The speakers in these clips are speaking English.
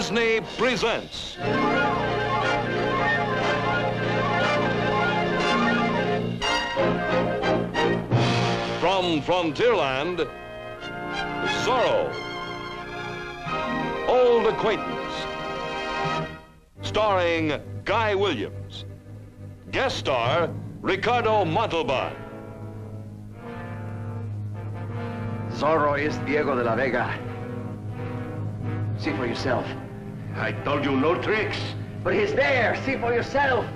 Disney presents from Frontierland, Zorro, Old Acquaintance, starring Guy Williams, guest star Ricardo Montalban. Zorro is Diego de la Vega. See for yourself. I told you no tricks. But he's there. See for yourself.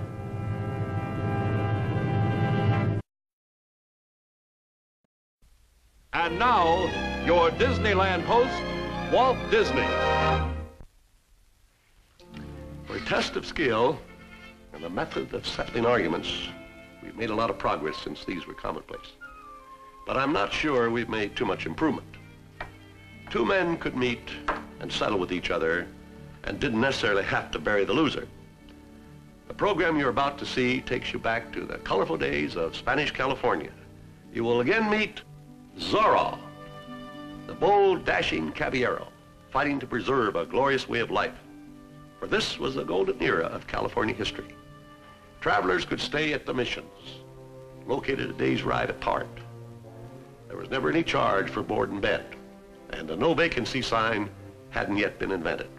And now, your Disneyland host, Walt Disney. For a test of skill and a method of settling arguments, we've made a lot of progress since these were commonplace. But I'm not sure we've made too much improvement. Two men could meet and settle with each other and didn't necessarily have to bury the loser. The program you're about to see takes you back to the colorful days of Spanish California. You will again meet Zorro, the bold, dashing caballero, fighting to preserve a glorious way of life. For this was the golden era of California history. Travelers could stay at the missions, located a day's ride apart. There was never any charge for board and bed, and a no vacancy sign hadn't yet been invented.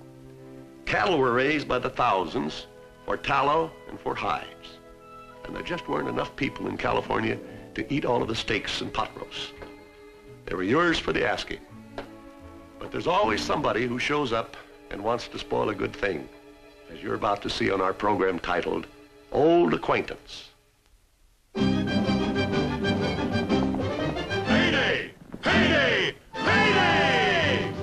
Cattle were raised by the thousands for tallow and for hides, and there just weren't enough people in California to eat all of the steaks and pot roasts. They were yours for the asking. But there's always somebody who shows up and wants to spoil a good thing, as you're about to see on our program titled Old Acquaintance. Payday! Payday! Payday!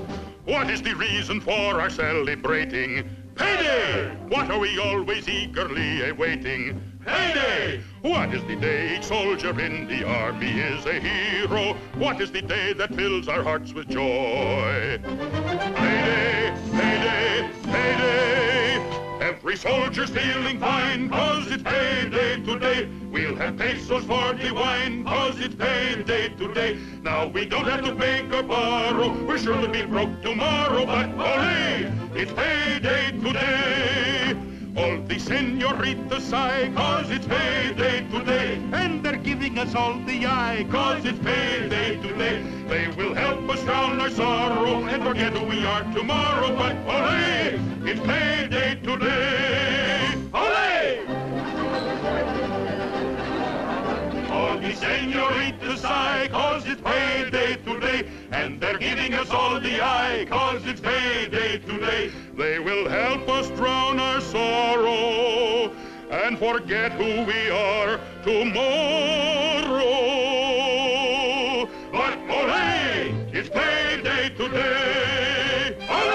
What is the reason for our celebrating? Payday! What are we always eagerly awaiting? Payday! What is the day each soldier in the army is a hero? What is the day that fills our hearts with joy? Payday! Payday! Payday! Every soldier's feeling fine, 'cause it's payday today. We'll have pesos for the wine, 'cause it's payday today. Now we don't have to beg or borrow, we're sure to be broke tomorrow, but ole, it's payday today. All the senoritas sigh, 'cause it's payday today. And they're giving us all the eye, 'cause it's payday today. They will help us drown our sorrow and forget who we are tomorrow, but ole, it's payday today. Ole! All the senoritas sigh, 'cause it's payday today. And they're giving us all the eye, 'cause it's payday today. They will help us drown our sorrow and forget who we are tomorrow. But ole, it's payday today. Ole!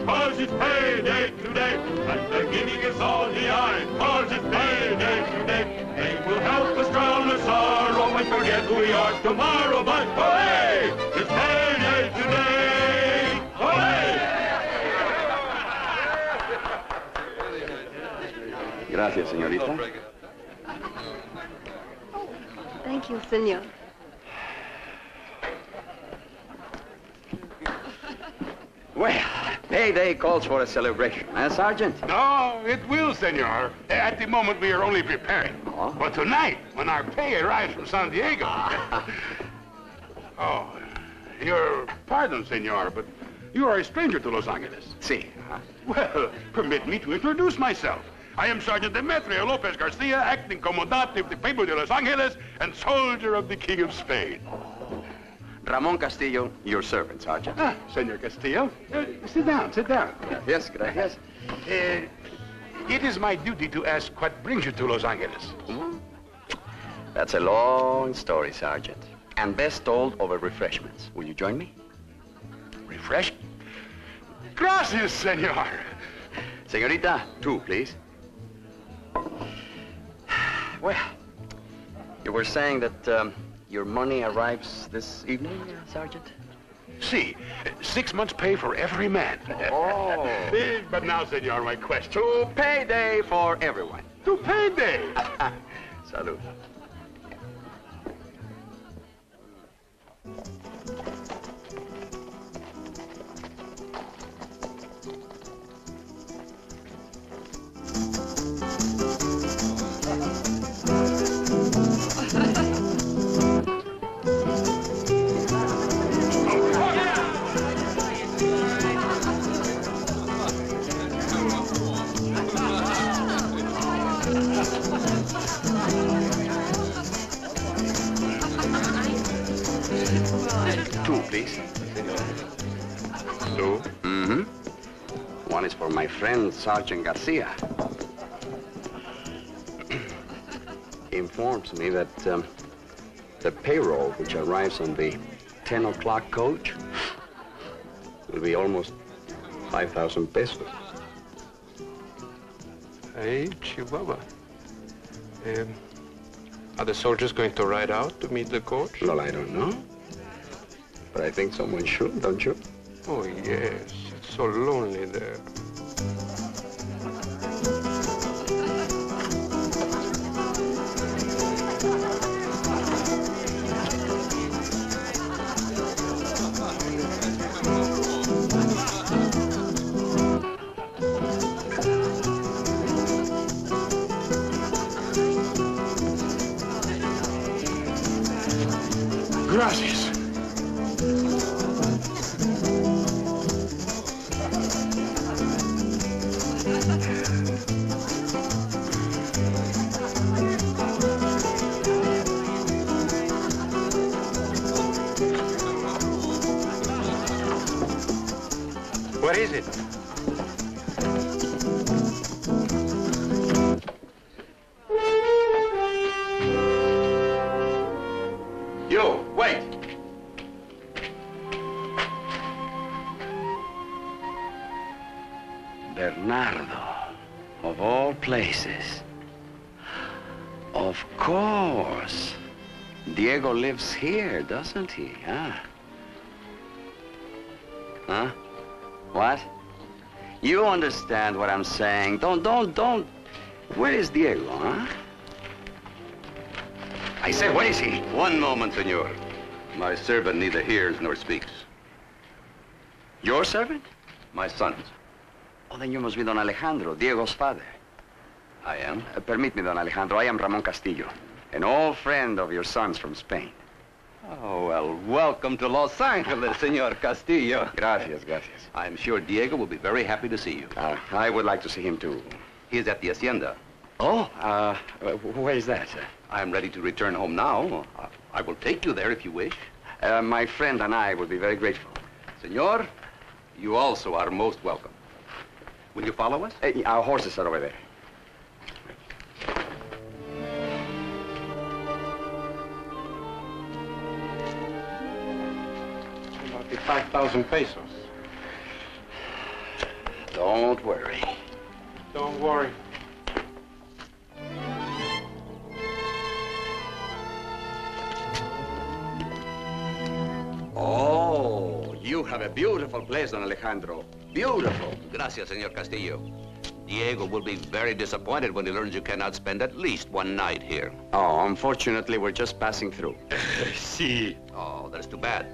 Cause it's payday today, and they're giving us all the eye, cause it's payday today. They will help us drown the sorrow and forget who we are tomorrow, but hooray, it's payday today, hooray! Gracias, señorita. Thank you, senor. Well, payday calls for a celebration, eh, Sergeant? No, it will, senor. At the moment, we are only preparing. Oh. But tonight, when our pay arrives from San Diego... Oh, your pardon, senor, but you are a stranger to Los Angeles. Si. Well, permit me to introduce myself. I am Sergeant Demetrio Lopez Garcia, acting comandante of the Pueblo de Los Angeles and soldier of the King of Spain. Ramon Castillo, your servant, Sergeant. Ah, Senor Castillo. Sit down, sit down. Yes, gracias. It is my duty to ask what brings you to Los Angeles. That's a long story, Sergeant. And best told over refreshments. Will you join me? Refresh? Gracias, senor. Señorita, 2, please. Well, you were saying that your money arrives this evening, Sergeant? See, 6 months' pay for every man. Oh. But now, senor, my question. To payday for everyone. To payday. Salud. One is for my friend, Sergeant Garcia. He informs me that the payroll, which arrives on the 10 o'clock coach, will be almost 5,000 pesos. Hey, Chihuahua. Are the soldiers going to ride out to meet the coach? Well, I don't know. But I think someone should, don't you? Oh, yes. It's so lonely there. Gracias. What is it? You, wait. Bernardo, of all places. Of course. Diego lives here, doesn't he, huh? Huh? What? You understand what I'm saying. Don't. Where is Diego, huh? I said, where is he? One moment, senor. My servant neither hears nor speaks. Your servant? My son's. Oh, then you must be Don Alejandro, Diego's father. I am. Permit me, Don Alejandro. I am Ramon Castillo, an old friend of your son's from Spain. Oh, well, welcome to Los Angeles, Senor Castillo. Gracias. I'm sure Diego will be very happy to see you. I would like to see him, too. He's at the hacienda. Oh, where is that, sir? I'm ready to return home now. I will take you there if you wish. My friend and I would be very grateful. Senor, you also are most welcome. Will you follow us? Our horses are over there. About the 5,000 pesos. Don't worry. Don't worry. Oh, you have a beautiful place, Don Alejandro. Beautiful. Gracias, Senor Castillo. Diego will be very disappointed when he learns you cannot spend at least one night here. Oh, unfortunately, we're just passing through. See. Oh, that's too bad.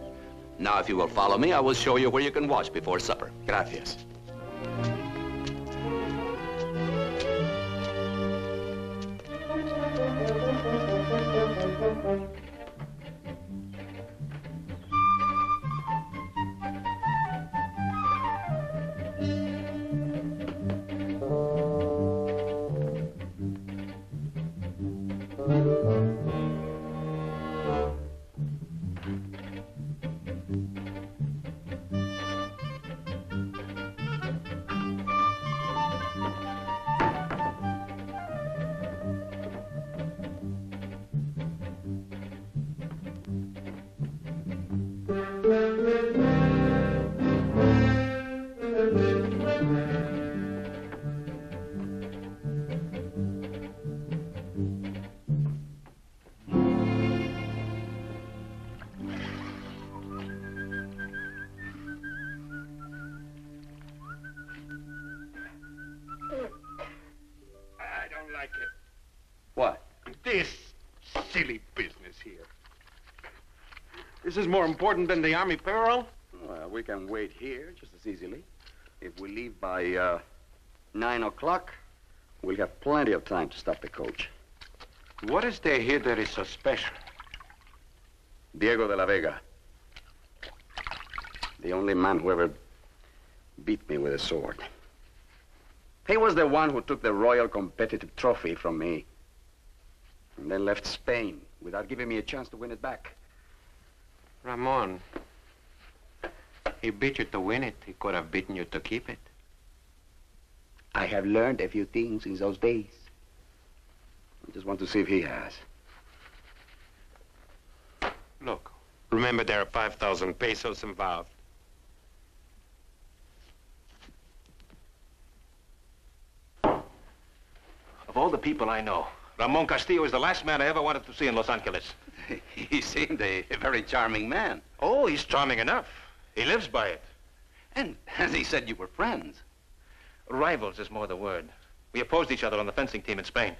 Now, if you will follow me, I will show you where you can watch before supper. Gracias. this silly business here? This is more important than the Army payroll? Well, we can wait here just as easily. If we leave by 9 o'clock, we'll have plenty of time to stop the coach. What is there here that is so special? Diego de la Vega. The only man who ever beat me with a sword. He was the one who took the Royal Competitive Trophy from me and then left Spain without giving me a chance to win it back. Ramon, he beat you to win it. He could have beaten you to keep it. I have learned a few things in those days. I just want to see if he has. Look, remember there are 5,000 pesos involved. Of all the people I know, Ramon Castillo is the last man I ever wanted to see in Los Angeles. He seemed a very charming man. Oh, he's charming enough. He lives by it. And he said you were friends. Rivals is more the word. We opposed each other on the fencing team in Spain.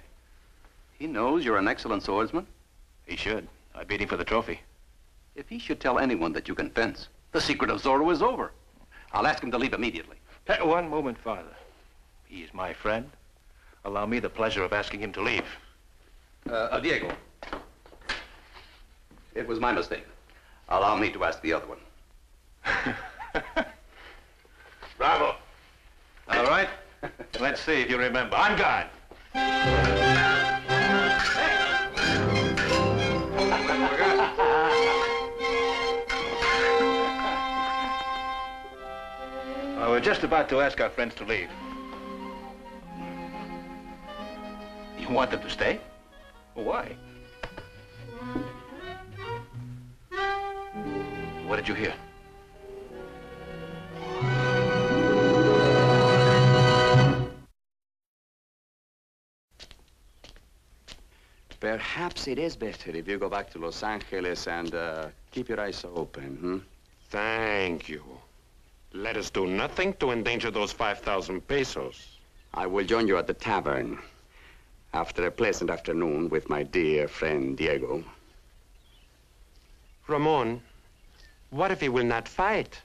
He knows you're an excellent swordsman. He should. I beat him for the trophy. If he should tell anyone that you can fence, the secret of Zorro is over. I'll ask him to leave immediately. One moment, Father. He is my friend. Allow me the pleasure of asking him to leave. Diego. It was my mistake. Allow me to ask the other one. Bravo. All right. Let's see if you remember. On guard. We're just about to ask our friends to leave. You want them to stay? Why? What did you hear? Perhaps it is better if you go back to Los Angeles and keep your eyes open, Thank you. Let us do nothing to endanger those 5,000 pesos. I will join you at the tavern after a pleasant afternoon with my dear friend Diego. Ramon, what if he will not fight?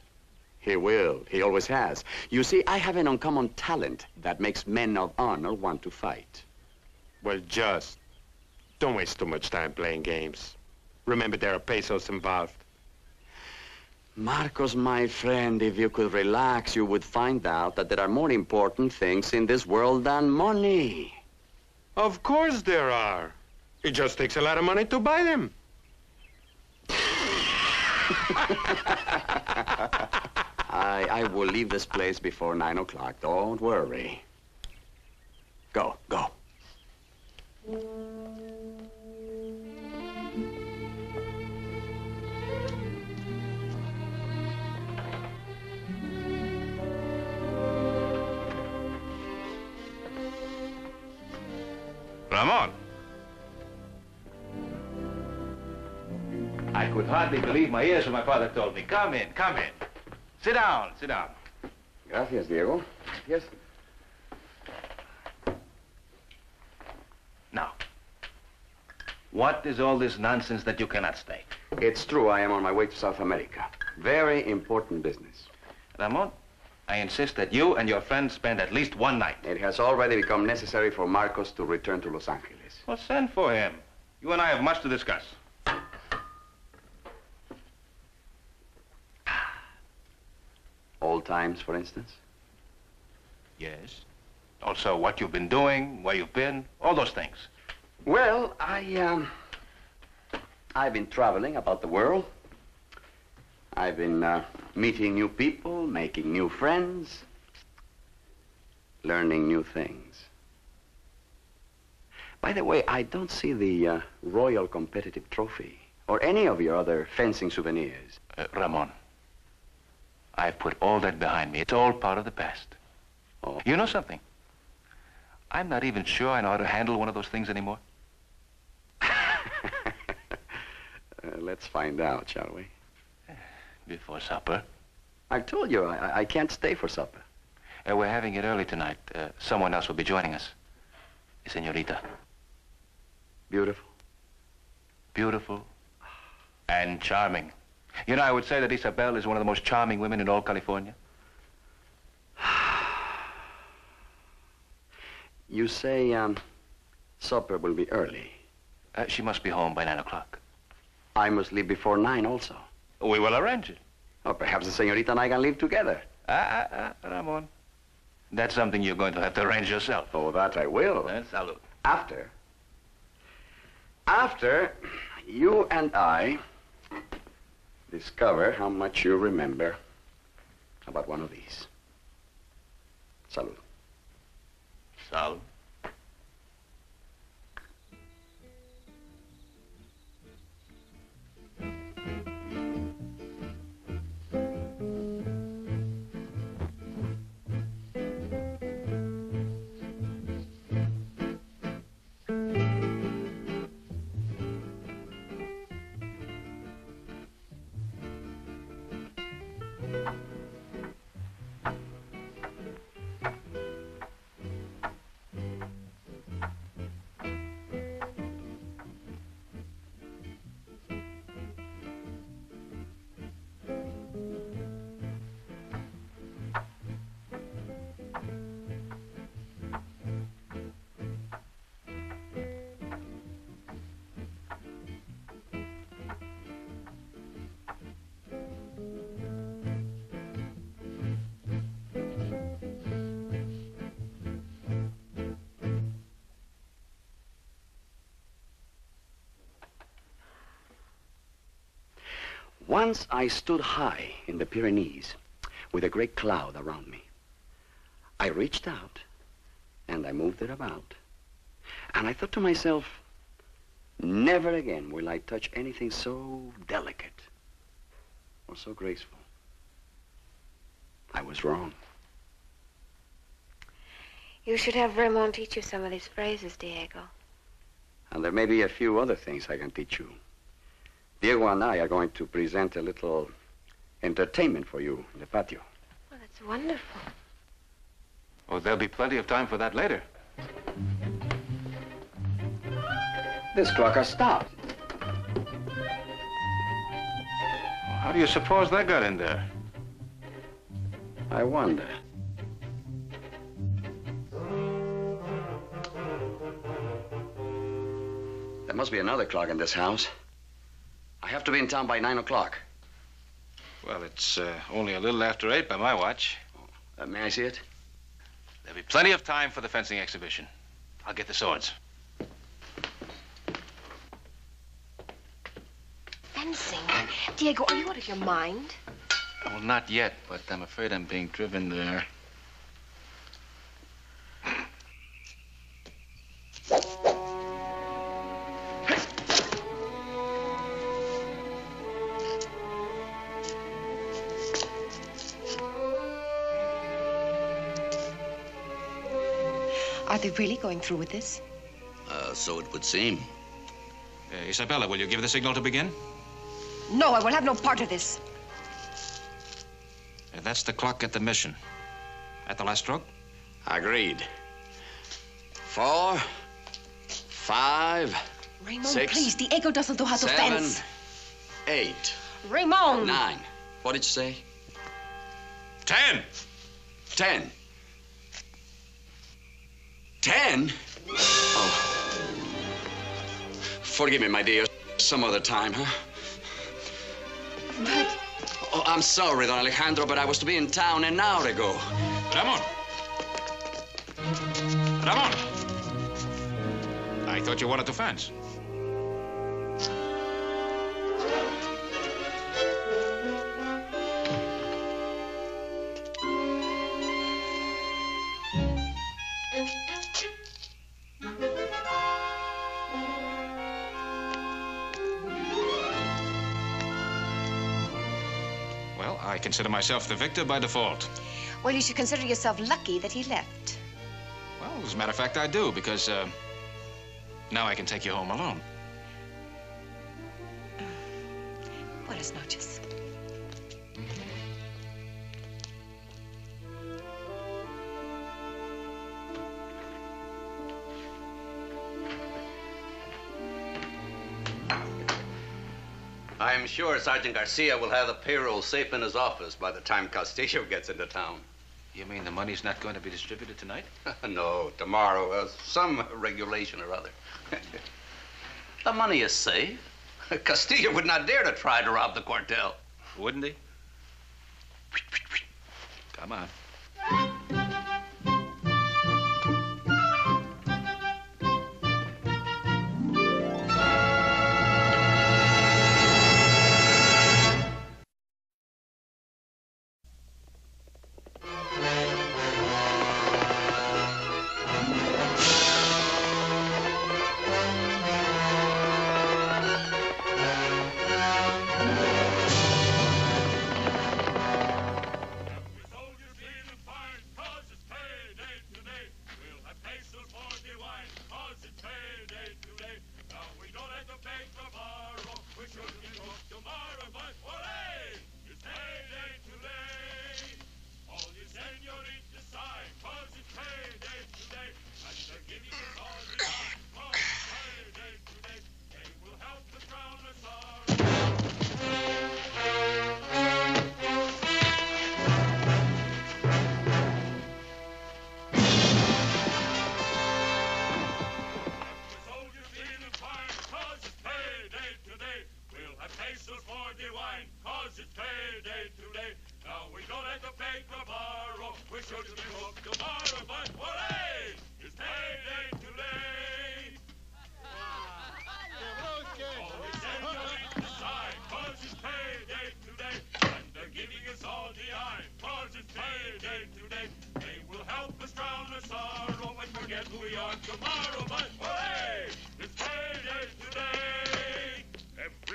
He will. He always has. You see, I have an uncommon talent that makes men of honor want to fight. Well, just don't waste too much time playing games. Remember, there are pesos involved. Marcos, my friend, if you could relax, you would find out that there are more important things in this world than money. Of course there are. It just takes a lot of money to buy them. I will leave this place before 9 o'clock. Don't worry. Go, go. Ramon. I could hardly believe my ears when my father told me. Come in, come in. Sit down, sit down. Gracias, Diego. Yes. Now, what is all this nonsense that you cannot stay? It's true, I am on my way to South America. Very important business. Ramon, I insist that you and your friends spend at least one night. It has already become necessary for Marcos to return to Los Angeles. Well, send for him. You and I have much to discuss. Old times, for instance? Yes. Also, what you've been doing, where you've been, all those things. Well, I've been traveling about the world. I've been meeting new people, making new friends, learning new things. By the way, I don't see the Royal Competitive Trophy or any of your other fencing souvenirs. Ramon, I've put all that behind me. It's all part of the past. Oh. You know something? I'm not even sure I know how to handle one of those things anymore. Let's find out, shall we? Before supper. I've told you, I can't stay for supper. We're having it early tonight. Someone else will be joining us. Senorita. Beautiful? Beautiful and charming. You know, I would say that Isabel is one of the most charming women in all California. You say, supper will be early. She must be home by 9 o'clock. I must leave before 9 also. We will arrange it. Or perhaps the señorita and I can leave together. Ramon. That's something you're going to have to arrange yourself. Oh, that I will. Salud. After you and I discover how much you remember about one of these. Salud. Salud. Once I stood high in the Pyrenees with a great cloud around me. I reached out and I moved it about. And I thought to myself, never again will I touch anything so delicate or so graceful. I was wrong. You should have Ramon teach you some of these phrases, Diego. And there may be a few other things I can teach you. Diego and I are going to present a little entertainment for you in the patio. Well, that's wonderful. Oh, there'll be plenty of time for that later. This clock has stopped. How do you suppose that got in there? I wonder. There must be another clock in this house. I have to be in town by 9 o'clock. Well, it's only a little after 8 by my watch. May I see it? There'll be plenty of time for the fencing exhibition. I'll get the swords. Fencing? Diego, are you out of your mind? Well, not yet, but I'm afraid I'm being driven there. Are they really going through with this? So it would seem. Isabella, will you give the signal to begin? No, I will have no part of this. That's the clock at the mission. At the last stroke? Agreed. 4, 5, Raymond, 6, please, Diego doesn't know how to 7, fence. 8, Raymond! 9. What did you say? 10. 10. 10? Oh. Forgive me, my dear. Some other time, huh? But... Oh, I'm sorry, Don Alejandro, but I was to be in town an hour ago. Ramon! Ramon! I thought you wanted to fence. I consider myself the victor by default. Well, you should consider yourself lucky that he left. Well, as a matter of fact, I do, because now I can take you home alone. Buenas noches. I'm sure Sergeant Garcia will have the payroll safe in his office by the time Castillo gets into town. You mean the money's not going to be distributed tonight? No, tomorrow. Some regulation or other. The money is safe. Castillo would not dare to try to rob the cartel. Wouldn't he? Come on.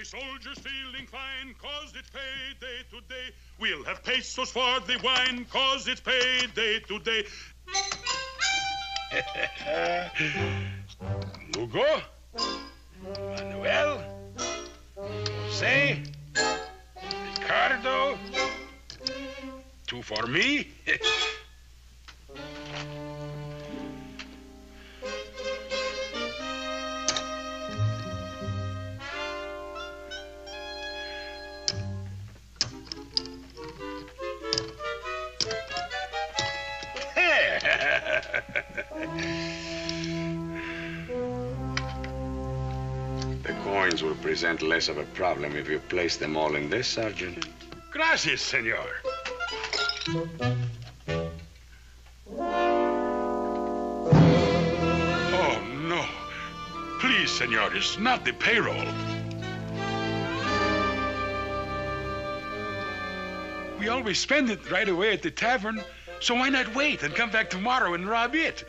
Soldiers feeling fine, cause it's payday today. We'll have pesos for the wine, cause it's payday today. Lugo, Manuel, Jose, Ricardo, 2 for me. The coins will present less of a problem if you place them all in this, Sergeant. Gracias, senor. Oh, no. Please, senor, it's not the payroll. We always spend it right away at the tavern, so why not wait and come back tomorrow and rob it?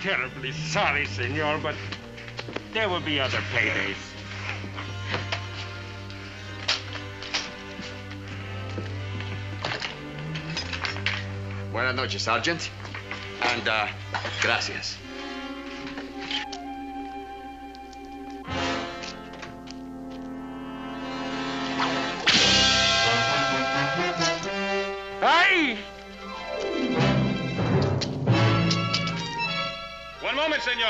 Terribly sorry, senor, but there will be other paydays. Buenas noches, Sergeant. And, gracias. ¡Ay! One moment, senor.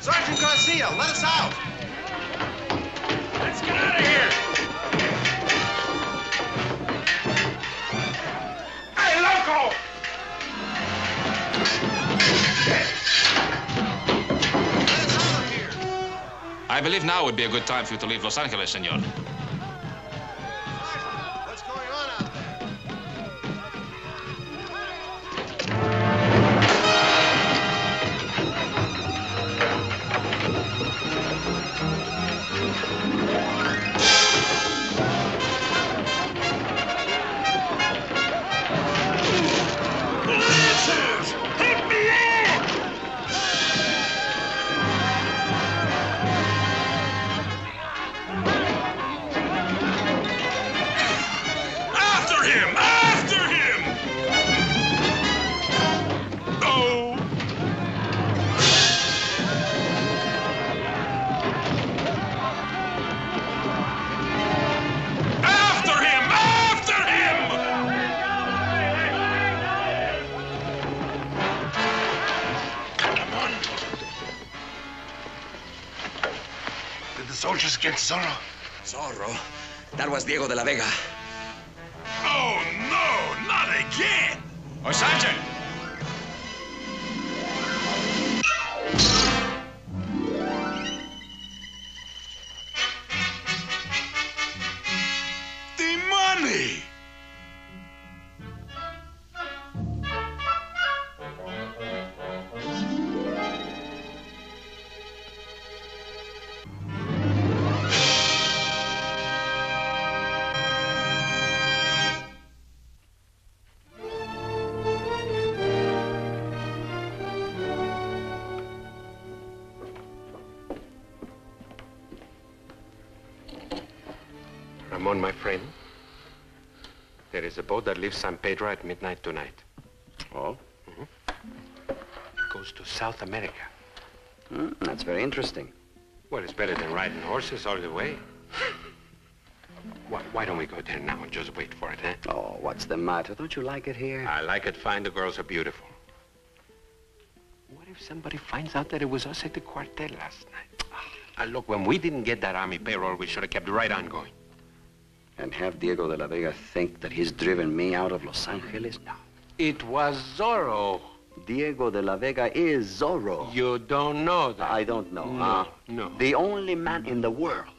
Sergeant Garcia, let us out! I believe now would be a good time for you to leave Los Angeles, senor. What's going on out there? Soldiers against Zorro. Zorro? That was Diego de la Vega. Oh, no, not again! Oh, Sergeant! The money! Ramon, my friend, there is a boat that leaves San Pedro at midnight tonight. Oh? Mm-hmm. It goes to South America. That's very interesting. Well, it's better than riding horses all the way. Why don't we go there now and just wait for it, eh? Oh, what's the matter? Don't you like it here? I like it fine. The girls are beautiful. What if somebody finds out that it was us at the quartel last night? Look, when we didn't get that army payroll, we should have kept right on going. And have Diego de la Vega think that he's driven me out of Los Angeles? No. It was Zorro. Diego de la Vega is Zorro. You don't know that. I don't know. No. The only man in the world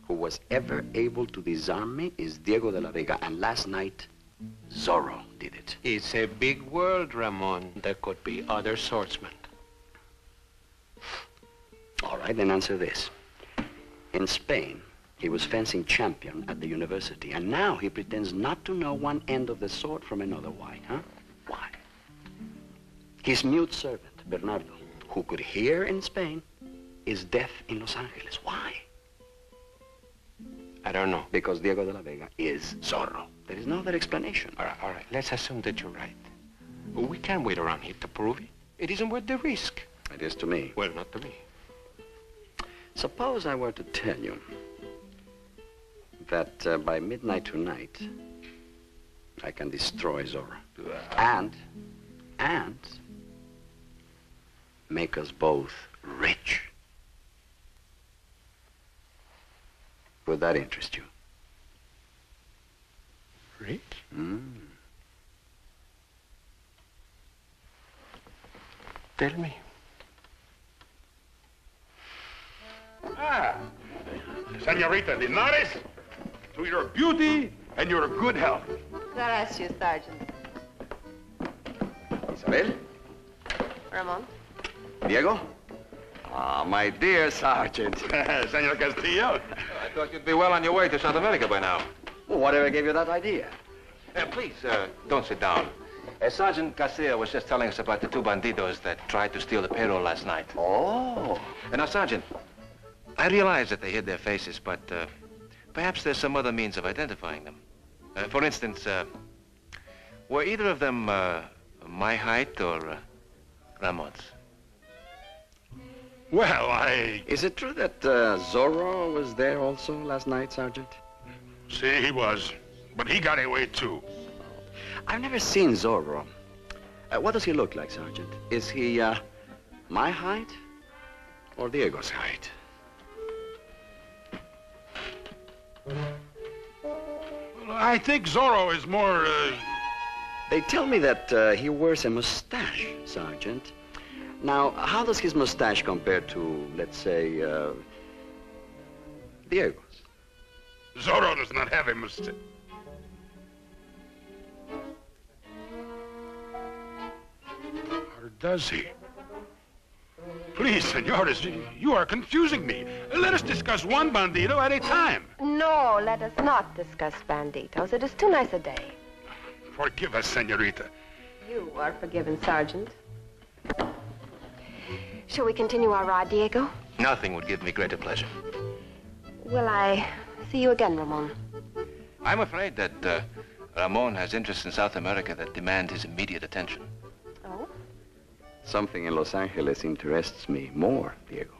who was ever able to disarm me is Diego de la Vega. And last night, Zorro did it. It's a big world, Ramon. There could be other swordsmen. All right, then answer this. In Spain, he was fencing champion at the university, and now he pretends not to know one end of the sword from another. Why, huh? Why? His mute servant, Bernardo, who could hear in Spain, is deaf in Los Angeles. Why? I don't know. Because Diego de la Vega is Zorro. There is no other explanation. All right. Let's assume that you're right. We can't wait around here to prove it. It isn't worth the risk. It is to me. Well, not to me. Suppose I were to tell you that by midnight tonight, I can destroy Zorro. And make us both rich. Would that interest you? Rich? Tell me. Senorita Linares, to your beauty and your good health. Gracias, Sergeant. Isabel? Ramon? Diego? Ah, my dear Sergeant. Senor Castillo? I thought you'd be well on your way to South America by now. Well, whatever gave you that idea? Please, don't sit down. Sergeant Castillo was just telling us about the two bandidos that tried to steal the payroll last night. Oh. Now, Sergeant, I realize that they hid their faces, but perhaps there's some other means of identifying them. For instance, were either of them my height or Ramon's? Well, Is it true that Zorro was there also last night, Sergeant? See, he was. But he got away, too. I've never seen Zorro. What does he look like, Sergeant? Is he my height or Diego's height? Well, I think Zorro is more, They tell me that he wears a mustache, Sergeant. Now, how does his mustache compare to, let's say, Diego's. Zorro does not have a mistake. Or does he? Please, senores, you are confusing me. Let us discuss one bandito at a time. No, let us not discuss banditos. It is too nice a day. Forgive us, senorita. You are forgiven, Sergeant. Shall we continue our ride, Diego? Nothing would give me greater pleasure. Will I see you again, Ramon? I'm afraid that Ramon has interests in South America that demand his immediate attention. Oh? Something in Los Angeles interests me more, Diego.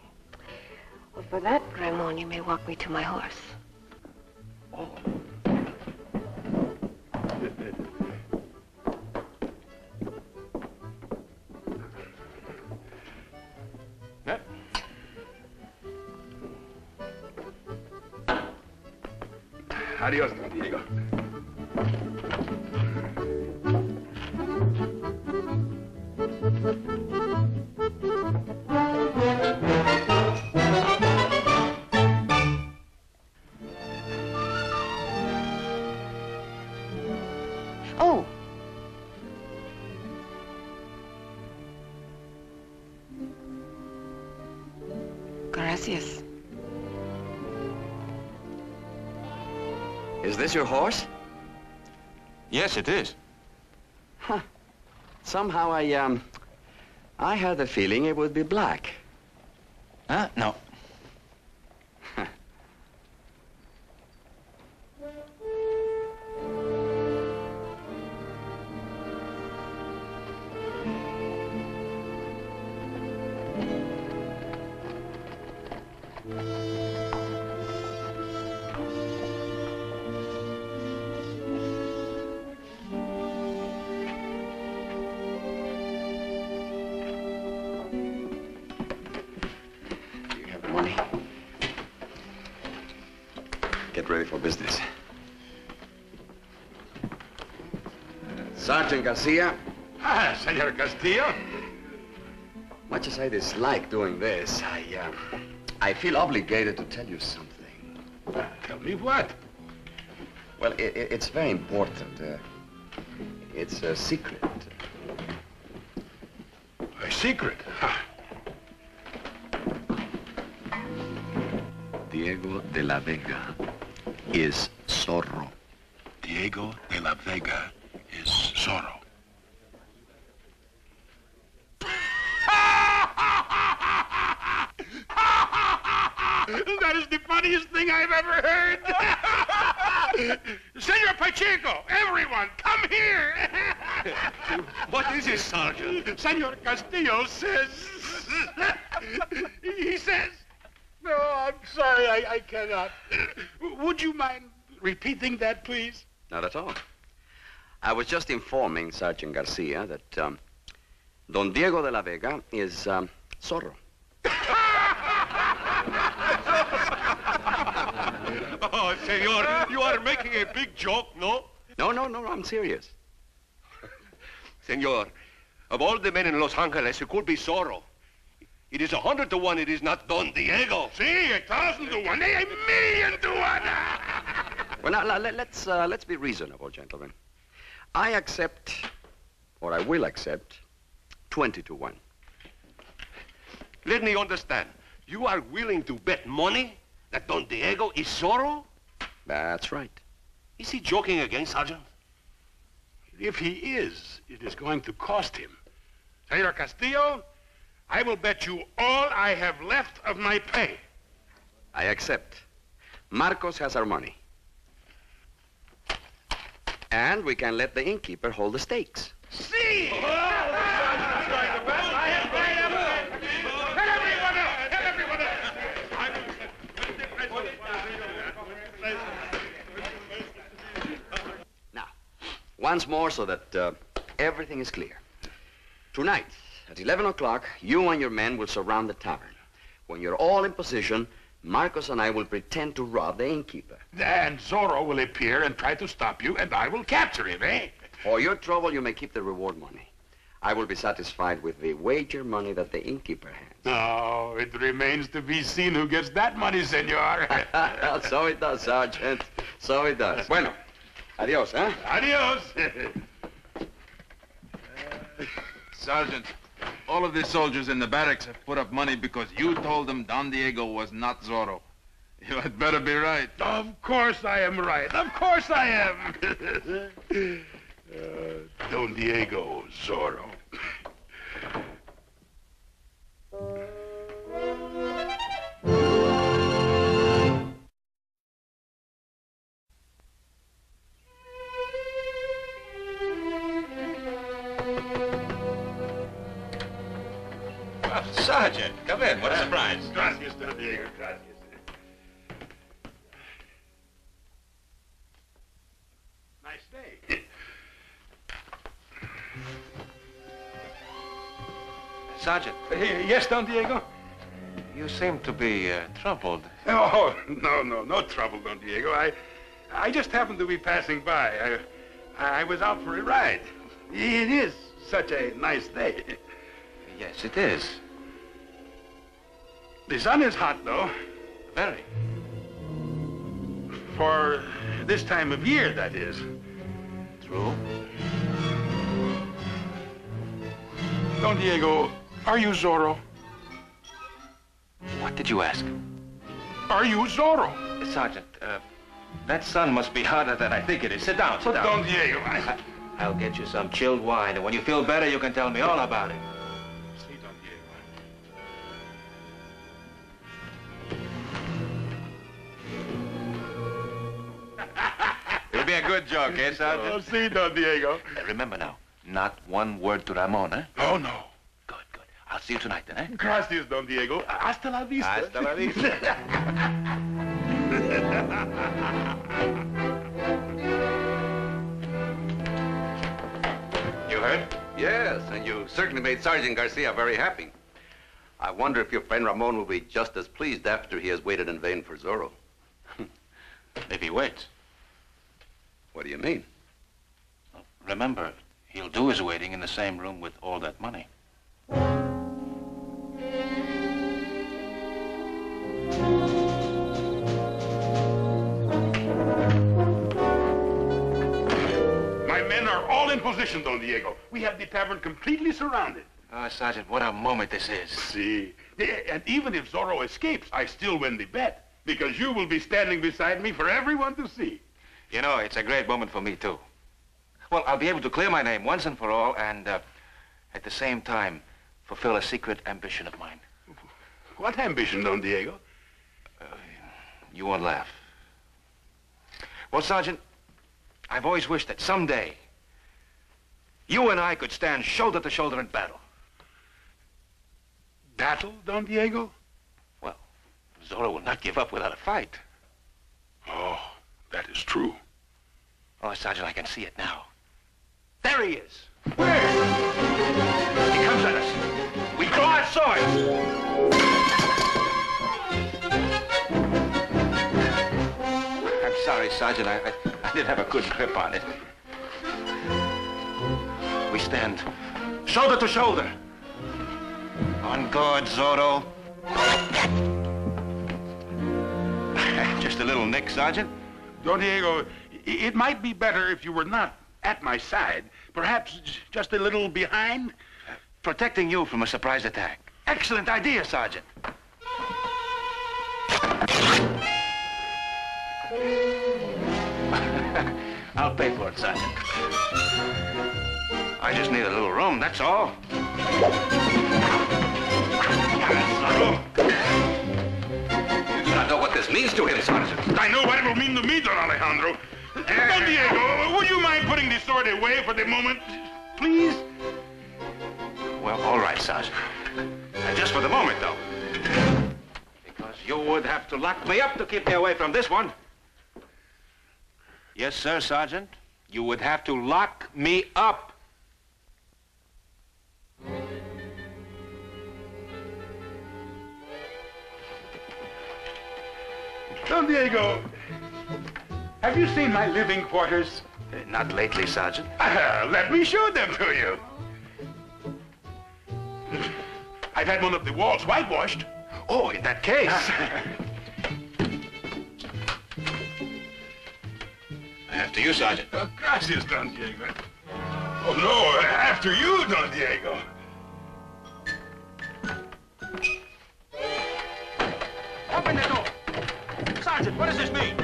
Well, for that, Ramon, you may walk me to my horse. Oh. Adios, Diego. Oh. Gracias. Is this your horse? Yes, it is. Huh. Somehow I had the feeling it would be black. Huh? No. Get ready for business. Sergeant Garcia. Ah, Senor Castillo. Much as I dislike doing this, I feel obligated to tell you something. Tell me what? Well, it's very important. It's a secret. A secret? Huh. Diego de la Vega is Zorro. Diego de la Vega is Zorro. That is the funniest thing I've ever heard. Senor Pacheco, everyone, come here. What is it, Sergeant? Senor Castillo says... He says... No, I'm sorry, I cannot. Would you mind repeating that, please? Not at all. I was just informing Sergeant Garcia that Don Diego de la Vega is Zorro. Oh, senor, you are making a big joke, no? No, I'm serious. Senor, of all the men in Los Angeles, it could be Zorro. It is 100 to 1 it is not Don Diego. See, 1,000 to 1, 1,000,000 to 1. Well, now, let's be reasonable, gentlemen. I accept, or I will accept, 20 to 1. Let me understand. You are willing to bet money that Don Diego is Zorro? That's right. Is he joking again, Sergeant? If he is, it is going to cost him. Senor Castillo, I will bet you all I have left of my pay. I accept. Marcos has our money. And we can let the innkeeper hold the stakes. See! Now, once more so that everything is clear. Tonight, at 11 o'clock, you and your men will surround the tavern. When you're all in position, Marcos and I will pretend to rob the innkeeper. Then Zorro will appear and try to stop you, and I will capture him, eh? For your trouble, you may keep the reward money. I will be satisfied with the wager money that the innkeeper has. Oh, it remains to be seen who gets that money, senor. So it does, Sergeant. So it does. Bueno, adios, huh? Adios. Sergeant, all of the soldiers in the barracks have put up money because you told them Don Diego was not Zorro. You had better be right. Of course I am right. Of course I am. Don Diego, Zorro. Sergeant, come in. What a surprise. Gracias, Don Diego. Gracias. Nice day. Sergeant. Yes, Don Diego? You seem to be troubled. Oh, no trouble, Don Diego. I just happened to be passing by. I was out for a ride. It is such a nice day. Yes, it is. The sun is hot, though. Very. For this time of year, that is. True. Don Diego, are you Zorro? What did you ask? Are you Zorro? Sergeant, that sun must be hotter than I think it is. Sit down, sit down. Don Diego, I'll get you some chilled wine, and when you feel better, you can tell me all about it. See, Don Diego. It'll be a good joke, eh, Sergeant? Oh, see, Don Diego. Remember now, not one word to Ramon, eh? Oh, no. Good. I'll see you tonight, then, eh? Gracias, Don Diego. Hasta la vista. Hasta la vista. You heard? Yes, and you certainly made Sergeant Garcia very happy. I wonder if your friend Ramon will be just as pleased after he has waited in vain for Zorro. If he waits. What do you mean? Remember, he'll do his waiting in the same room with all that money. My men are all in position, Don Diego. We have the tavern completely surrounded. Sergeant, what a moment this is. See? And even if Zorro escapes, I still win the bet. Because you will be standing beside me for everyone to see. You know, it's a great moment for me, too. Well, I'll be able to clear my name once and for all, and at the same time, fulfill a secret ambition of mine. What ambition, Don Diego? You won't laugh. Well, Sergeant, I've always wished that someday you and I could stand shoulder to shoulder in battle. Battle, Don Diego? Well, Zorro will not give up without a fight. Oh, that is true. Oh, Sergeant, I can see it now. There he is. Where? He comes at us. We draw our swords. I'm sorry, Sergeant. I didn't have a good grip on it. We stand shoulder to shoulder. On guard, Zorro. Just a little nick, Sergeant. Don Diego, it might be better if you were not at my side. Perhaps just a little behind? Protecting you from a surprise attack. Excellent idea, Sergeant. I'll pay for it, Sergeant. I just need a little room, that's all. You do not know what this means to him, Sergeant. I know what it will mean to me, Don Alejandro. Don Diego, would you mind putting the sword away for the moment, please? Well, all right, Sergeant. Just for the moment, though. Because you would have to lock me up to keep me away from this one. Yes, sir, Sergeant. You would have to lock me up. Don Diego, have you seen my living quarters? Not lately, Sergeant. Let me show them to you. I've had one of the walls whitewashed. Oh, in that case. After you, Sergeant. Gracias, Don Diego. Oh, no, after you, Don Diego. Open the door. Sergeant, what does this mean?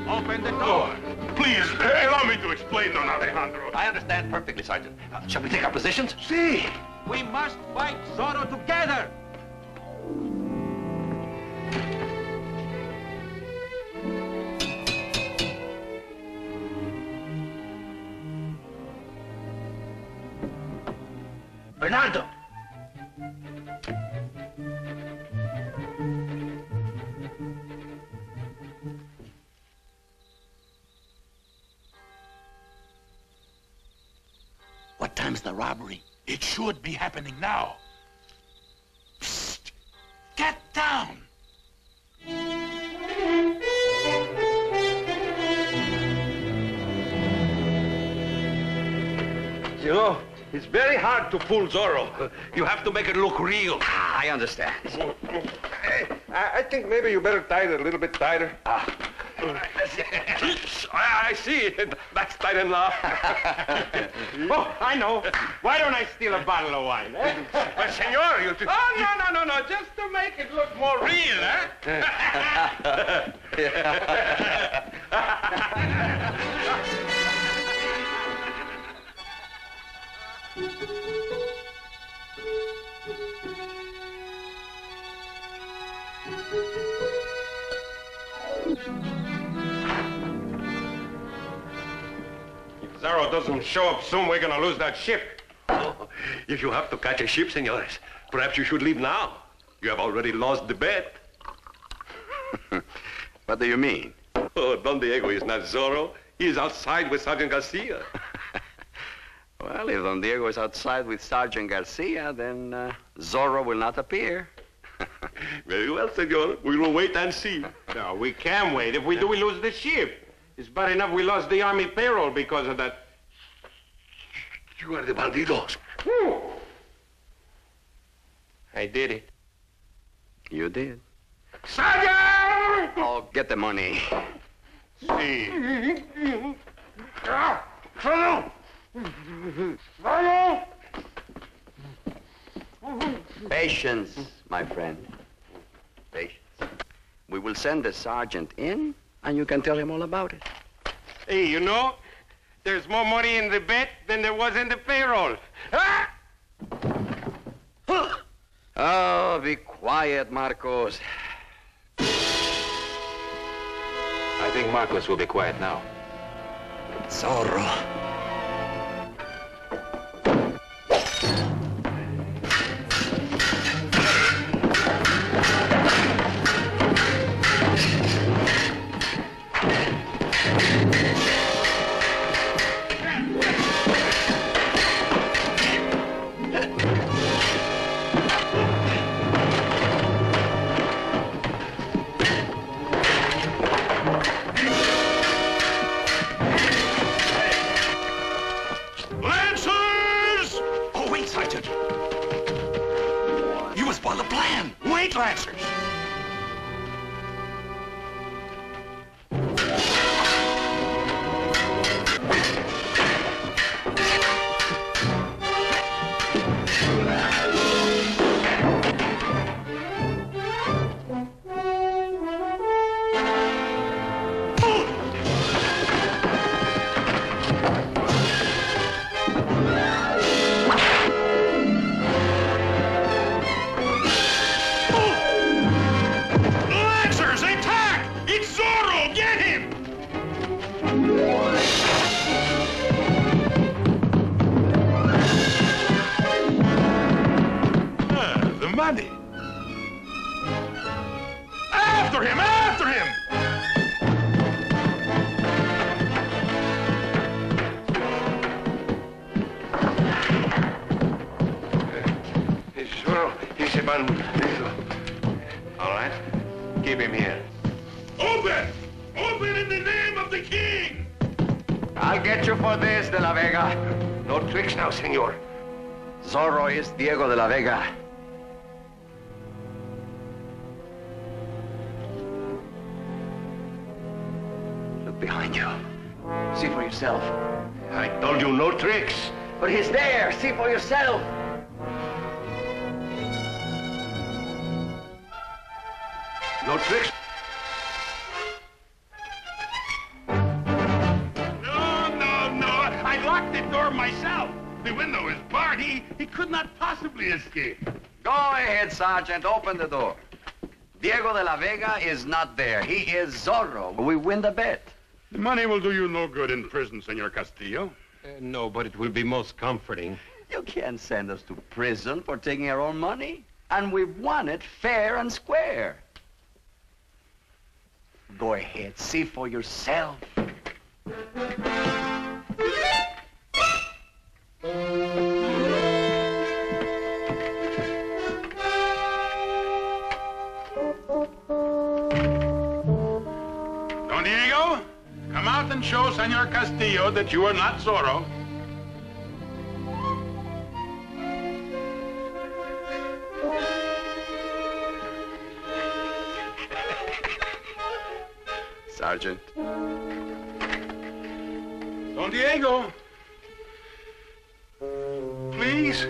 Open the door. Oh, please, allow me to explain, Don Alejandro. I understand perfectly, Sergeant. Shall we take our positions? See. We must fight Zorro together. Bernardo! What time's the robbery? It should be happening now. Psst! Get down! You know, it's very hard to fool Zorro. You have to make it look real. I understand. I think maybe you better tie it a little bit tighter. I see. That's tight enough. Oh, I know. Why don't I steal a bottle of wine, eh? But, senor, you... Oh, no. Just to make it look more real, eh? If Zorro doesn't show up soon, we're gonna lose that ship. Oh, if you have to catch a ship, senores, perhaps you should leave now. You have already lost the bet. What do you mean? Oh, Don Diego is not Zorro. He is outside with Sergeant Garcia. Well, if Don Diego is outside with Sergeant Garcia, then Zorro will not appear. Very well, senor. We will wait and see. No, we can't wait. If we do, we lose the ship. It's bad enough we lost the army payroll because of that. You are the bandidos. I did it. You did. Sergeant! Oh, get the money. See. Patience, my friend. Patience. We will send the sergeant in, and you can tell him all about it. Hey, you know, there's more money in the bet than there was in the payroll. Ah! Oh, be quiet, Marcos. I think Marcos will be quiet now. Zorro. Lancers! After him! After him! Zorro, he's a bandido. All right, keep him here. Open! Open in the name of the king! I'll get you for this, De La Vega. No tricks now, senor. Zorro is Diego de la Vega. Look behind you. See for yourself. I told you no tricks. But he's there. See for yourself. No tricks? No. I locked the door myself. The window is barred. He could not possibly escape. Go ahead, Sergeant. Open the door. Diego de la Vega is not there. He is Zorro. We win the bet. The money will do you no good in prison, Senor Castillo. No, but it will be most comforting. You can't send us to prison for taking our own money. And we've won it fair and square. Go ahead. See for yourself. Don Diego, come out and show Senor Castillo that you are not Zorro. Sergeant. Don Diego. Please.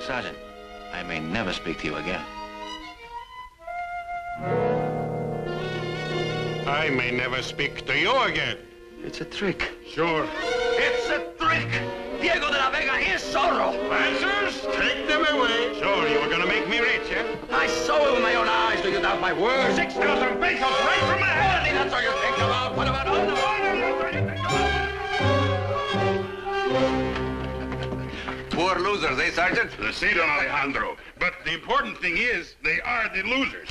Sergeant, I may never speak to you again. I may never speak to you again. It's a trick. Sure. It's a trick. Diego de la Vega is Zorro. Lancers, take them away. Sure, you were going to make me rich, eh? I saw it with my own eyes. Do you doubt my word? 6,000 pesos right from my head. That's all you think about. What about all the money? That's all you think about. Poor losers, eh, Sergeant? See, Don Alejandro. But the important thing is, they are the losers.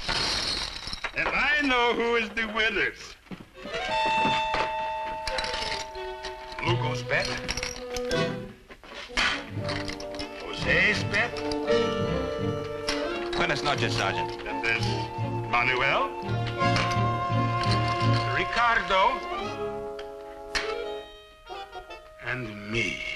And I know who is the winners. Lugo's bet. Jose's bet. Buenas noches, Sergeant. And there's Manuel. Ricardo. And me.